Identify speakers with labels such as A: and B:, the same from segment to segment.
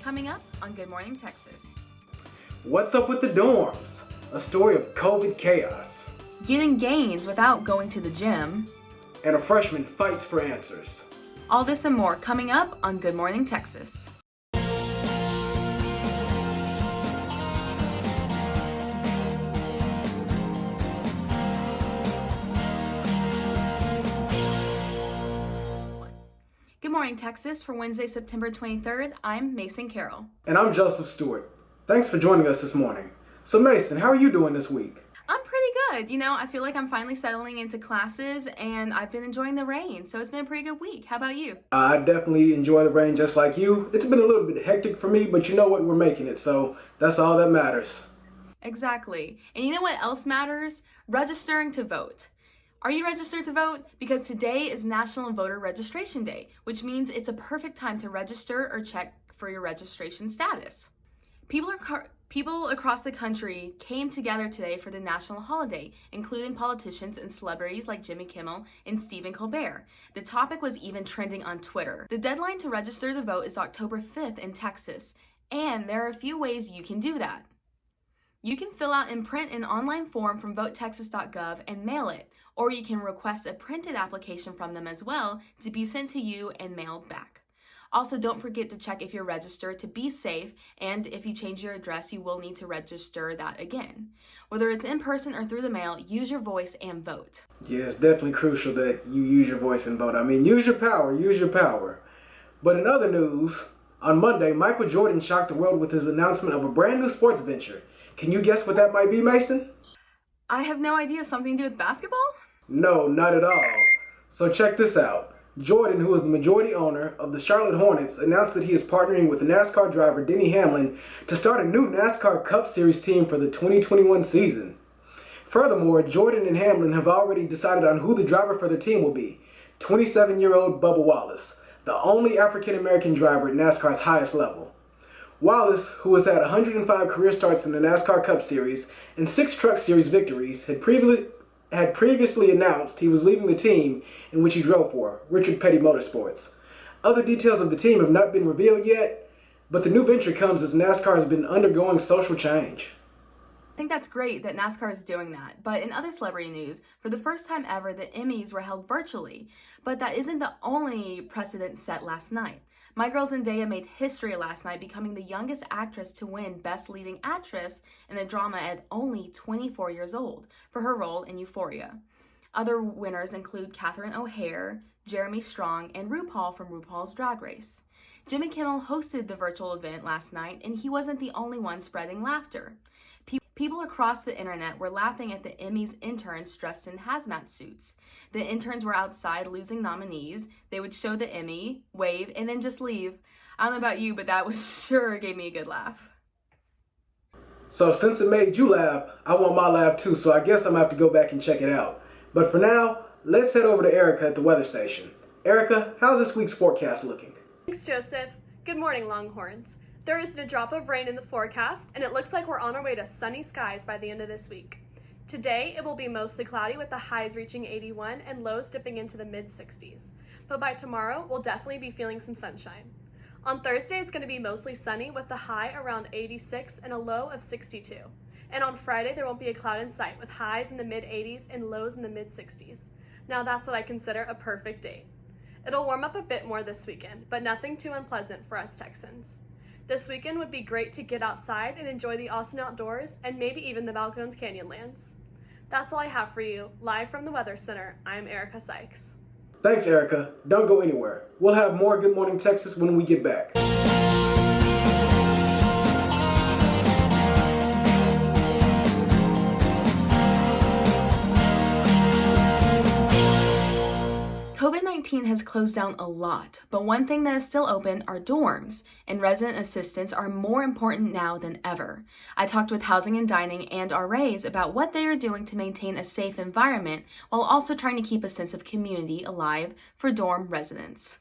A: coming up on Good Morning Texas.
B: What's up with the dorms? A story of COVID chaos.
A: Getting gains without going to the gym.
B: And a freshman fights for answers.
A: All this and more coming up on Good Morning Texas. Good morning, Texas. For Wednesday, September 23rd, I'm Mason Carroll.
B: And I'm Joseph Stewart. Thanks for joining us this morning. So Mason, how are you doing this week?
A: I'm pretty good. I feel like I'm finally settling into classes and I've been enjoying the rain, so it's been a pretty good week. How about you?
B: I definitely enjoy the rain just like you. It's been a little bit hectic for me, but you know what? We're making it, so that's all that matters.
A: Exactly. And you know what else matters? Registering to vote. Are you registered to vote? Because today is National Voter Registration Day, which means it's a perfect time to register or check for your registration status. People across the country came together today for the national holiday, including politicians and celebrities like Jimmy Kimmel and Stephen Colbert. The topic was even trending on Twitter. The deadline to register to vote is October 5th in Texas, and there are a few ways you can do that. You can fill out and print an online form from votetexas.gov and mail it, or you can request a printed application from them as well to be sent to you and mailed back. Also, don't forget to check if you're registered to be safe, and if you change your address, you will need to register that again. Whether it's in person or through the mail, use your voice and vote.
B: Yeah, it's definitely crucial that you use your voice and vote. Use your power, use your power. But in other news, on Monday, Michael Jordan shocked the world with his announcement of a brand new sports venture. Can you guess what that might be, Mason?
A: I have no idea. Something to do with basketball?
B: No, not at all. So check this out. Jordan, who is the majority owner of the Charlotte Hornets, announced that he is partnering with NASCAR driver Denny Hamlin to start a new NASCAR Cup Series team for the 2021 season. Furthermore, Jordan and Hamlin have already decided on who the driver for their team will be, 27-year-old Bubba Wallace, the only African-American driver at NASCAR's highest level. Wallace, who has had 105 career starts in the NASCAR Cup Series and 6 Truck Series victories, had previously announced he was leaving the team in which he drove for, Richard Petty Motorsports. Other details of the team have not been revealed yet, but the new venture comes as NASCAR has been undergoing social change.
A: I think that's great that NASCAR is doing that. But in other celebrity news, for the first time ever, the Emmys were held virtually. But that isn't the only precedent set last night. My girl Zendaya made history last night, becoming the youngest actress to win Best Leading Actress in a drama at only 24 years old for her role in Euphoria. Other winners include Catherine O'Hare, Jeremy Strong, and RuPaul from RuPaul's Drag Race. Jimmy Kimmel hosted the virtual event last night, and he wasn't the only one spreading laughter. People across the internet were laughing at the Emmys interns dressed in hazmat suits. The interns were outside losing nominees. They would show the Emmy, wave, and then just leave. I don't know about you, but that was sure gave me a good laugh.
B: So since it made you laugh, I want my laugh too, so I guess I'm gonna have to go back and check it out. But for now, let's head over to Erica at the weather station. Erica, how's this week's forecast looking?
C: Thanks, Joseph. Good morning, Longhorns. There isn't a drop of rain in the forecast, and it looks like we're on our way to sunny skies by the end of this week. Today, it will be mostly cloudy with the highs reaching 81 and lows dipping into the mid-60s. But by tomorrow, we'll definitely be feeling some sunshine. On Thursday, it's going to be mostly sunny with the high around 86 and a low of 62. And on Friday, there won't be a cloud in sight with highs in the mid-80s and lows in the mid-60s. Now that's what I consider a perfect date. It'll warm up a bit more this weekend, but nothing too unpleasant for us Texans. This weekend would be great to get outside and enjoy the Austin outdoors and maybe even the Balcones Canyonlands. That's all I have for you. Live from the Weather Center, I'm Erica Sykes.
B: Thanks, Erica. Don't go anywhere. We'll have more Good Morning Texas when we get back.
A: COVID-19 has closed down a lot, but one thing that is still open are dorms, and resident assistants are more important now than ever. I talked with Housing and Dining and RAs about what they are doing to maintain a safe environment while also trying to keep a sense of community alive for dorm residents.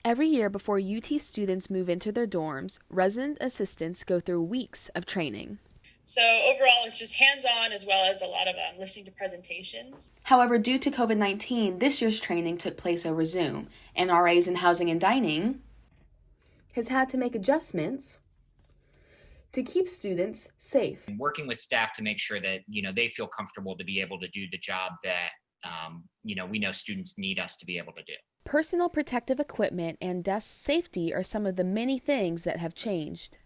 A: Every year before UT students move into their dorms, resident assistants go through weeks of training.
D: So overall, it's just hands-on as well as a lot of listening to presentations.
A: However, due to COVID-19, this year's training took place over Zoom, and RAs in Housing and Dining has had to make adjustments to keep students safe.
E: Working with staff to make sure that, they feel comfortable to be able to do the job that, we know students need us to be able to do.
A: Personal protective equipment and desk safety are some of the many things that have changed.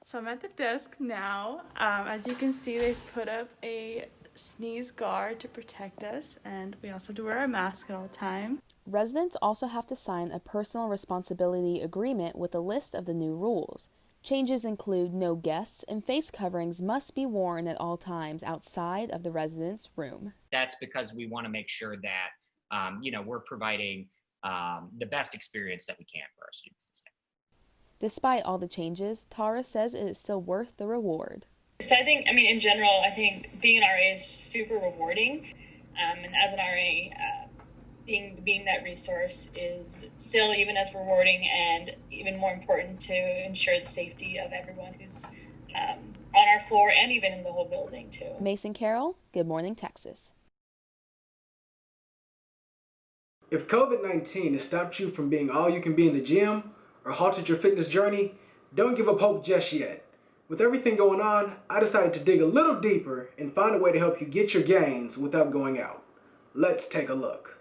F: So I'm at the desk now. As you can see, they've put up a sneeze guard to protect us, and we also have to wear a mask at all time.
A: Residents also have to sign a personal responsibility agreement with a list of the new rules. Changes include no guests and face coverings must be worn at all times outside of the residence room.
E: That's because we want to make sure that, we're providing the best experience that we can for our students and staff.
A: Despite all the changes, Tara says it is still worth the reward.
D: So in general, I think being an RA is super rewarding. And as an RA, being that resource is still even as rewarding and even more important to ensure the safety of everyone who's on our floor and even in the whole building too.
A: Mason Carroll, Good Morning Texas.
B: If COVID-19 has stopped you from being all you can be in the gym or halted your fitness journey, don't give up hope just yet. With everything going on, I decided to dig a little deeper and find a way to help you get your gains without going out. Let's take a look.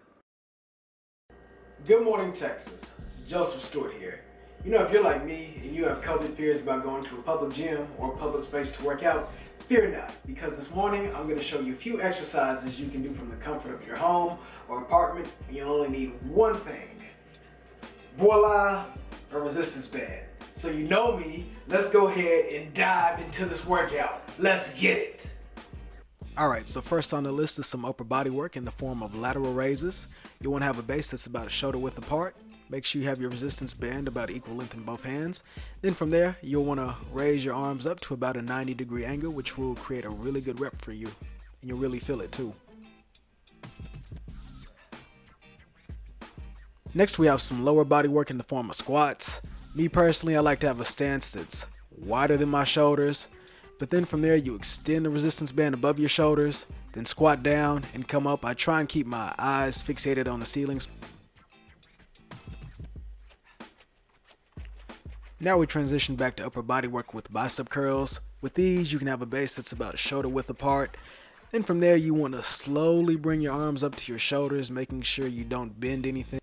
B: Good morning, Texas. Joseph Stewart here. If you're like me and you have COVID fears about going to a public gym or a public space to work out, fear not, because this morning I'm going to show you a few exercises you can do from the comfort of your home or apartment, and you'll only need one thing. Voila, a resistance band. So you know me, let's go ahead and dive into this workout. Let's get it. Alright, so first on the list is some upper body work in the form of lateral raises. You'll want to have a base that's about a shoulder width apart. Make sure you have your resistance band about equal length in both hands. Then from there, you'll want to raise your arms up to about a 90-degree angle, which will create a really good rep for you. And you'll really feel it too. Next, we have some lower body work in the form of squats. Me personally, I like to have a stance that's wider than my shoulders. But then from there, you extend the resistance band above your shoulders, then squat down and come up. I try and keep my eyes fixated on the ceilings. Now we transition back to upper body work with bicep curls. With these, you can have a base that's about a shoulder width apart. Then from there, you want to slowly bring your arms up to your shoulders, making sure you don't bend anything.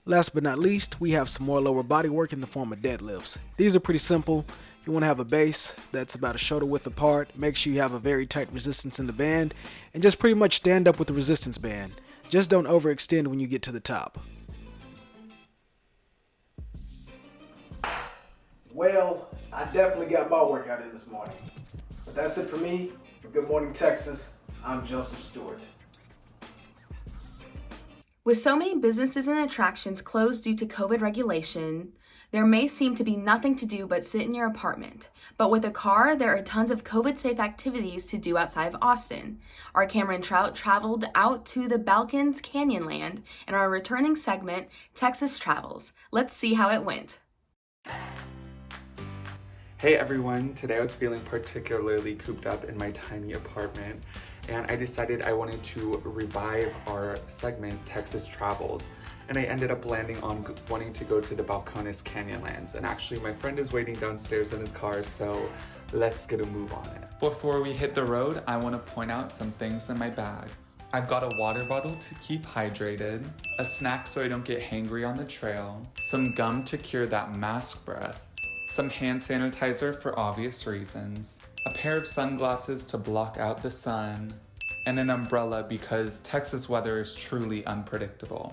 B: Last but not least, we have some more lower body work in the form of deadlifts. These are pretty simple. You want to have a base that's about a shoulder width apart. Make sure you have a very tight resistance in the band, and just pretty much stand up with the resistance band. Just don't overextend when you get to the top. Well, I definitely got my workout in this morning. But that's it for me. For Good Morning Texas, I'm Joseph Stewart.
A: With so many businesses and attractions closed due to COVID regulation, there may seem to be nothing to do but sit in your apartment. But with a car, there are tons of COVID-safe activities to do outside of Austin. Our Cameron Trout traveled out to the Balkans Canyonland in our returning segment, Texas Travels. Let's see how it went.
G: Hey everyone, today I was feeling particularly cooped up in my tiny apartment, and I decided I wanted to revive our segment, Texas Travels. And I ended up landing on wanting to go to the Balcones Canyonlands. And actually my friend is waiting downstairs in his car, so let's get a move on it. Before we hit the road, I want to point out some things in my bag. I've got a water bottle to keep hydrated, a snack so I don't get hangry on the trail, some gum to cure that mask breath, some hand sanitizer for obvious reasons, a pair of sunglasses to block out the sun, and an umbrella because Texas weather is truly unpredictable.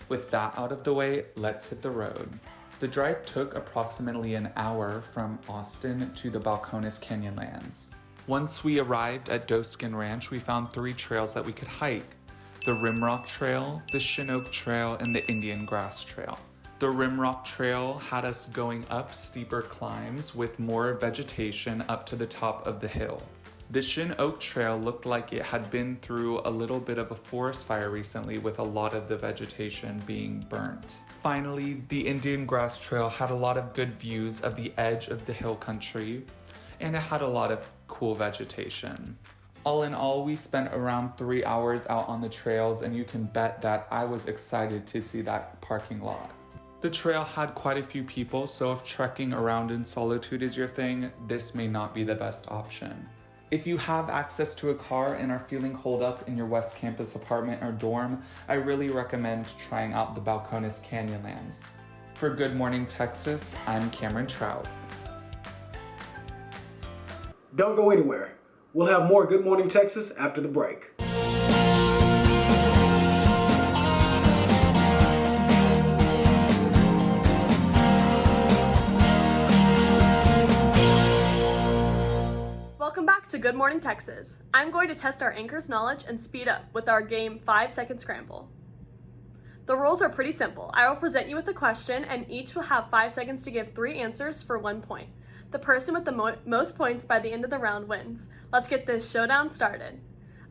G: With that out of the way, let's hit the road. The drive took approximately an hour from Austin to the Balcones Canyonlands. Once we arrived at Doeskin Ranch, we found 3 trails that we could hike: the Rimrock Trail, the Chinook Trail, and the Indian Grass Trail. The Rimrock Trail had us going up steeper climbs with more vegetation up to the top of the hill. The Shin Oak Trail looked like it had been through a little bit of a forest fire recently, with a lot of the vegetation being burnt. Finally, the Indian Grass Trail had a lot of good views of the edge of the hill country, and it had a lot of cool vegetation. All in all, we spent around 3 hours out on the trails, and you can bet that I was excited to see that parking lot. The trail had quite a few people, so if trekking around in solitude is your thing, this may not be the best option. If you have access to a car and are feeling holed up in your West Campus apartment or dorm, I really recommend trying out the Balcones Canyonlands. For Good Morning Texas, I'm Cameron Trout.
B: Don't go anywhere. We'll have more Good Morning Texas after the break.
C: Welcome back to Good Morning Texas. I'm going to test our anchor's knowledge and speed up with our game 5-second scramble. The rules are pretty simple. I will present you with a question and each will have 5 seconds to give 3 answers for 1 point. The person with the most points by the end of the round wins. Let's get this showdown started.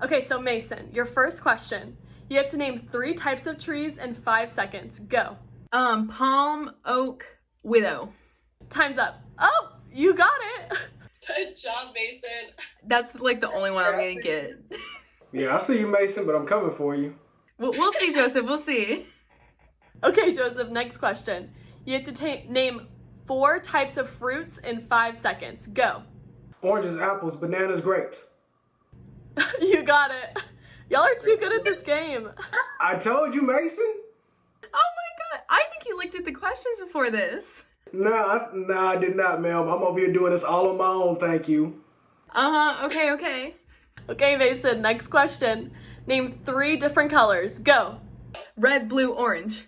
C: Okay, so Mason, your first question. You have to name 3 types of trees in 5 seconds. Go.
A: Palm, oak, widow.
C: Time's up. Oh, you got it.
H: Good job, Mason.
A: That's like the only one I'm gonna get.
B: Yeah, I see you, Mason, but I'm coming for you.
A: We'll see, Joseph. We'll see.
C: Okay, Joseph, next question. You have to name 4 types of fruits in 5 seconds. Go.
B: Oranges, apples, bananas, grapes.
C: You got it. Y'all are too good at this game.
B: I told you, Mason.
A: Oh my god. I think you looked at the questions before this.
B: Nah, I did not, ma'am. I'm over here doing this all on my own, thank you.
A: Okay.
C: Okay, Mason, next question. Name 3 different colors. Go.
A: Red, blue, orange.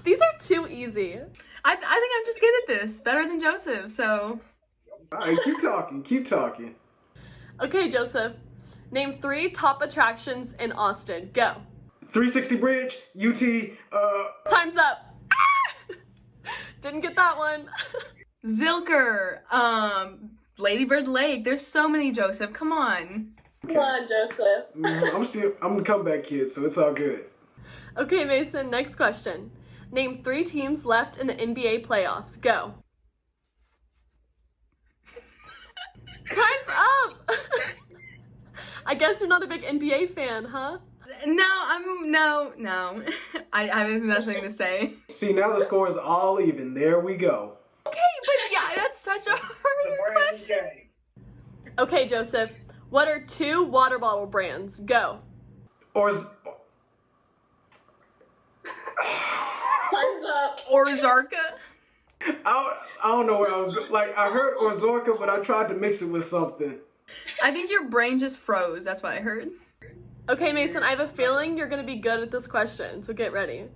C: These are too easy.
A: I think I'm just good at this. Better than Joseph, so.
B: All right, keep talking.
C: Okay, Joseph. Name 3 top attractions in Austin. Go.
B: 360 Bridge, UT,
C: Time's up. Didn't get that one.
A: Zilker, Lady Bird Lake. There's so many, Joseph. Come on.
H: Come on, Joseph.
B: I'm a comeback kid, so it's all good.
C: Okay, Mason, next question. Name 3 teams left in the NBA playoffs. Go. Time's up. I guess you're not a big NBA fan, huh?
A: No. I have nothing to say.
B: See, now the score is all even. There we go.
A: Okay, but yeah, that's such a hard question.
C: Okay, Joseph. What are 2 water bottle brands? Go.
H: Time's up.
A: Orzarka.
B: I don't know where I was like. I heard Orzorka, but I tried to mix it with something.
A: I think your brain just froze. That's what I heard.
C: Okay, Mason, I have a feeling you're going to be good at this question, so get ready.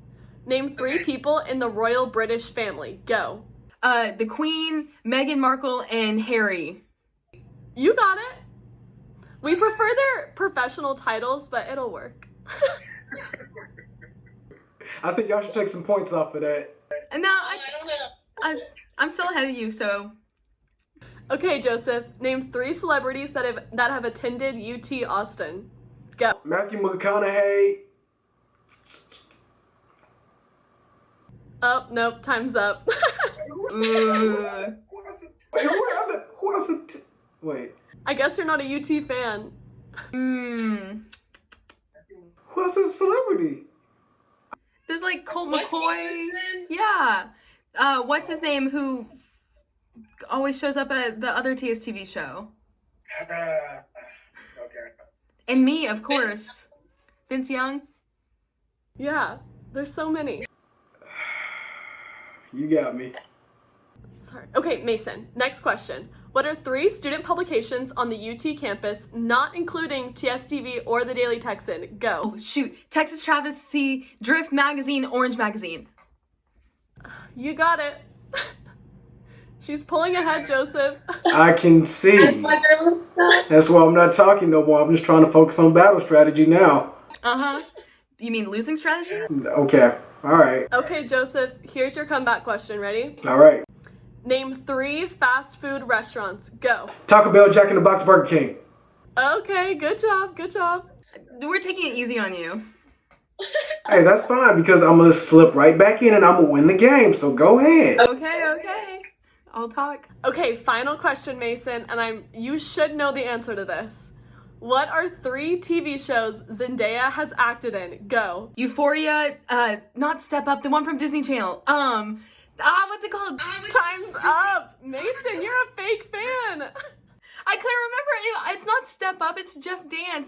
C: Name 3 people in the royal British family. Go.
A: The Queen, Meghan Markle, and Harry.
C: You got it. We prefer their professional titles, but it'll work.
B: I think y'all should take some points off of that.
A: No,
H: I don't know.
A: I'm still ahead of you, so.
C: Okay, Joseph, name 3 celebrities that have attended UT Austin. Go.
B: Matthew McConaughey.
C: Oh, nope, time's up.
A: Ooh.
B: Wait, who else? Wait.
C: I guess you're not a UT fan.
B: Who else is a celebrity?
A: There's like Colt
H: Wes
A: McCoy.
H: Anderson?
A: Yeah. What's his name who always shows up at the other TSTV show?
B: Okay.
A: And me, of course. Vince Young.
C: Yeah, there's so many.
B: You got me.
C: Sorry. Okay, Mason, next question. What are 3 student publications on the UT campus, not including TSTV or the Daily Texan? Go.
A: Oh, shoot. Texas Travesty, Drift Magazine, Orange Magazine.
C: You got it. She's pulling ahead, Joseph.
B: I can see. That's why I'm not talking no more. I'm just trying to focus on battle strategy now.
A: Uh-huh. You mean losing strategy?
B: Okay. All right.
C: Okay, Joseph, here's your comeback question. Ready?
B: All right.
C: Name 3 fast food restaurants. Go.
B: Taco Bell, Jack in the Box, Burger King.
C: Okay, good job, good job.
A: We're taking it easy on you.
B: Hey, that's fine because I'm going to slip right back in and I'm going to win the game. So go ahead.
A: Okay. I'll talk.
C: Okay, final question, Mason, and you should know the answer to this. What are 3 TV shows Zendaya has acted in? Go.
A: Euphoria, not Step Up, the one from Disney Channel. What's it called?
C: Time's up. Mason, you're a fake fan.
A: I couldn't remember. It's not Step Up, it's Just Dance.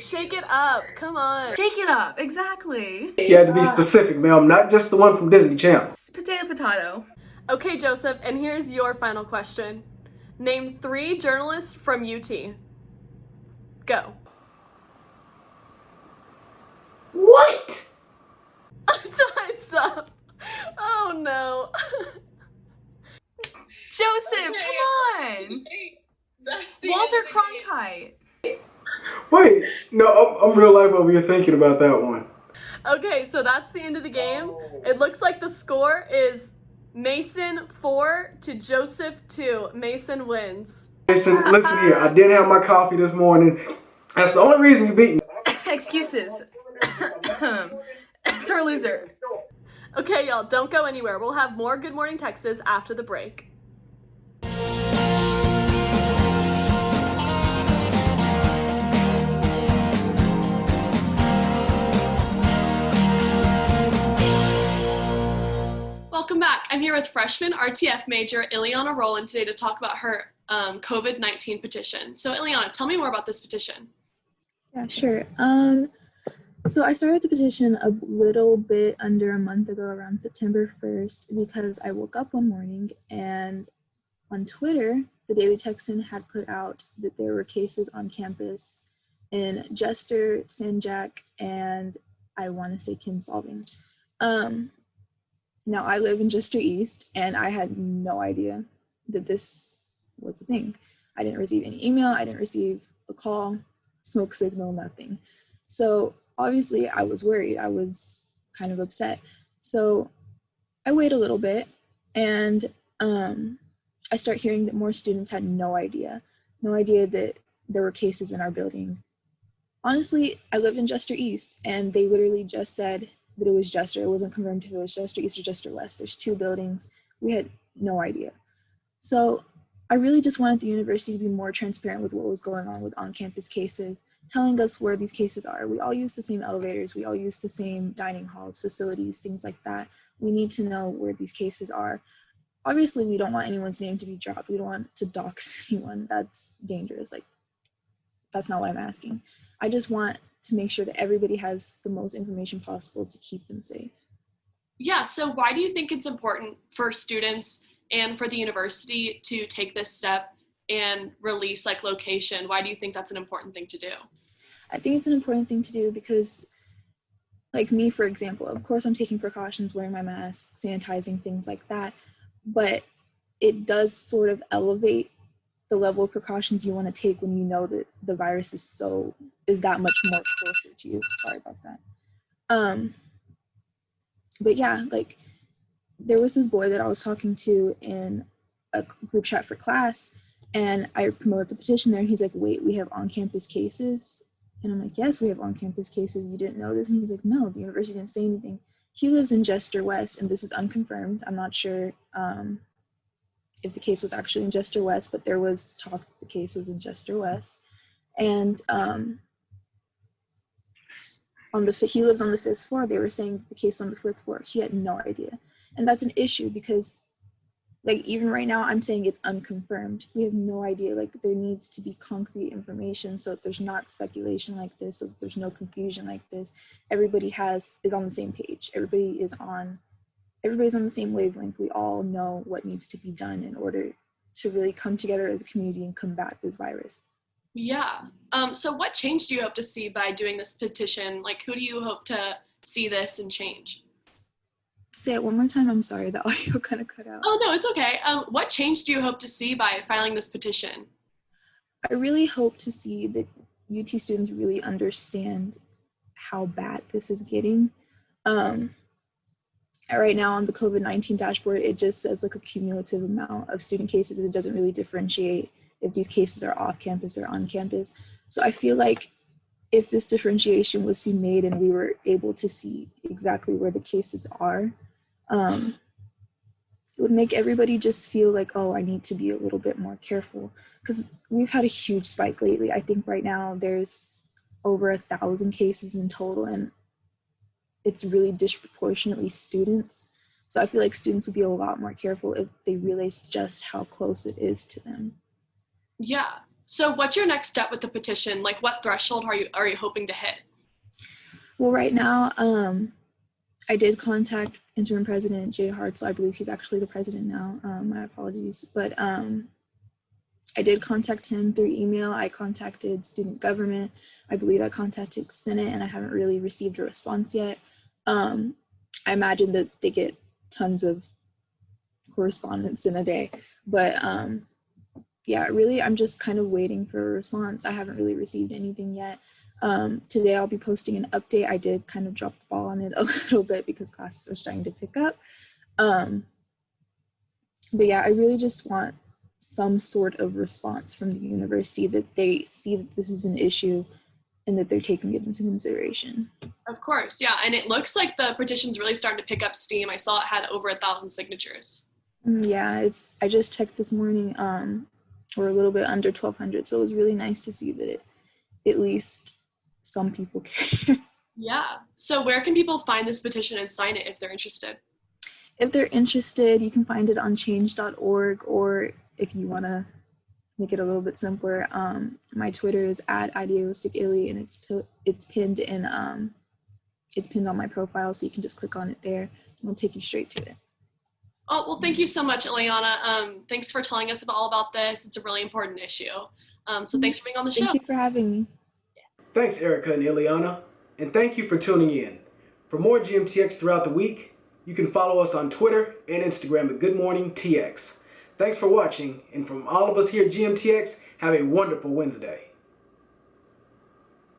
C: Shake It Up. Come on.
A: Shake It Up, exactly.
B: You had to be specific, ma'am, not just the one from Disney Channel.
A: It's potato.
C: Okay, Joseph, and here's your final question. Name 3 journalists from UT. Go.
B: What?
C: Time's up. Oh no.
A: Joseph, come on.
H: That's the
A: Walter
H: end of the game.
A: Cronkite.
B: Wait, no, I'm real life over here thinking about that one.
C: Okay, so that's the end of the game. It looks like the score is Mason 4 to Joseph 2. Mason wins.
B: Listen here, I didn't have my coffee this morning. That's the only reason you beat me.
A: Excuses. Sore loser.
C: Okay, y'all, don't go anywhere. We'll have more Good Morning Texas after the break. Welcome back. I'm here with freshman RTF major Ileana Rowland today to talk about her COVID-19 petition. So Ileana, tell me more about this petition.
I: Yeah, sure. So I started the petition a little bit under a month ago, around September 1st, because I woke up one morning and on Twitter, the Daily Texan had put out that there were cases on campus in Jester, San Jac, and I want to say Kinsolving. Now I live in Jester East, and I had no idea that this was a thing. I didn't receive any email, I didn't receive a call, smoke signal, nothing. So obviously I was worried, I was kind of upset. So I wait a little bit, and I start hearing that more students had no idea that there were cases in our building. Honestly, I live in Jester East, and they literally just said that it was Jester. It wasn't confirmed if it was Jester East or Jester West. There's 2 buildings. We had no idea. So I really just wanted the university to be more transparent with what was going on with on-campus cases, telling us where these cases are. We all use the same elevators. We all use the same dining halls, facilities, things like that. We need to know where these cases are. Obviously, we don't want anyone's name to be dropped. We don't want to dox anyone. That's dangerous. Like, that's not what I'm asking. I just want to make sure that everybody has the most information possible to keep them safe.
C: Yeah, so why do you think it's important for students and for the university to take this step and release like location? Why do you think that's an important thing to do?
I: I think it's an important thing to do because, like me, for example, of course I'm taking precautions, wearing my mask, sanitizing, things like that, but it does sort of elevate the level of precautions you want to take when you know that the virus is that much more closer to you. Sorry about that. But yeah, like there was this boy that I was talking to in a group chat for class, and I promoted the petition there, and he's like, wait, we have on-campus cases? And I'm like, yes, we have on-campus cases. You didn't know this? And he's like, no, the university didn't say anything. He lives in Jester West, and this is unconfirmed. I'm not sure if the case was actually in Jester West, but there was talk that the case was in Jester West. And he lives on the 5th floor. They were saying the case on the 5th floor. He had no idea. And that's an issue because, like, even right now, I'm saying it's unconfirmed. We have no idea. Like, there needs to be concrete information so that there's not speculation like this, so that there's no confusion like this. Everybody is on the same page. Everybody's on the same wavelength. We all know what needs to be done in order to really come together as a community and combat this virus.
C: Yeah. So what change do you hope to see by doing this petition? Like, who do you hope to see this and change?
I: Say it one more time. I'm sorry, the audio kind of cut out.
C: Oh, no, it's okay. What change do you hope to see by filing this petition?
I: I really hope to see that UT students really understand how bad this is getting. Right now on the COVID-19 dashboard, it just says like a cumulative amount of student cases. It doesn't really differentiate if these cases are off campus or on campus. So I feel like if this differentiation was to be made and we were able to see exactly where the cases are, it it would make everybody just feel like, oh, I need to be a little bit more careful, because we've had a huge spike lately. I think right now there's over 1,000 cases in total, and it's really disproportionately students. So I feel like students would be a lot more careful if they realize just how close it is to them.
C: Yeah. So what's your next step with the petition? Like, what threshold are you hoping to hit?
I: Well, right now, I did contact interim president Jay Hartzell. I believe he's actually the president now. My apologies. But I did contact him through email. I contacted student government. I believe I contacted Senate, and I haven't really received a response yet. I imagine that they get tons of correspondence in a day. But yeah, really, I'm just kind of waiting for a response. I haven't really received anything yet. Today I'll be posting an update. I did kind of drop the ball on it a little bit because classes are starting to pick up. But yeah, I really just want some sort of response from the university that they see that this is an issue and that they're taking it into consideration.
C: Of course, yeah. And it looks like the petition's really starting to pick up steam. I saw it had over 1,000 signatures.
I: Yeah, I just checked this morning, we're a little bit under 1,200. So it was really nice to see that at least some people care.
C: Yeah. So where can people find this petition and sign it if they're interested?
I: If they're interested, you can find it on change.org, or if you want to make it a little bit simpler, my Twitter is @idealisticilly, and it's pinned in it's pinned on my profile, so you can just click on it there and it'll take you straight to it.
C: Oh, well, thank you so much, Ileana. Thanks for telling us all about this. It's a really important issue. So thanks for being on the show.
I: Thank you for having me.
B: Thanks, Erica and Ileana, and thank you for tuning in. For more GMTX throughout the week, you can follow us on Twitter and Instagram at Good Morning TX. Thanks for watching, and from all of us here at GMTX, have a wonderful Wednesday.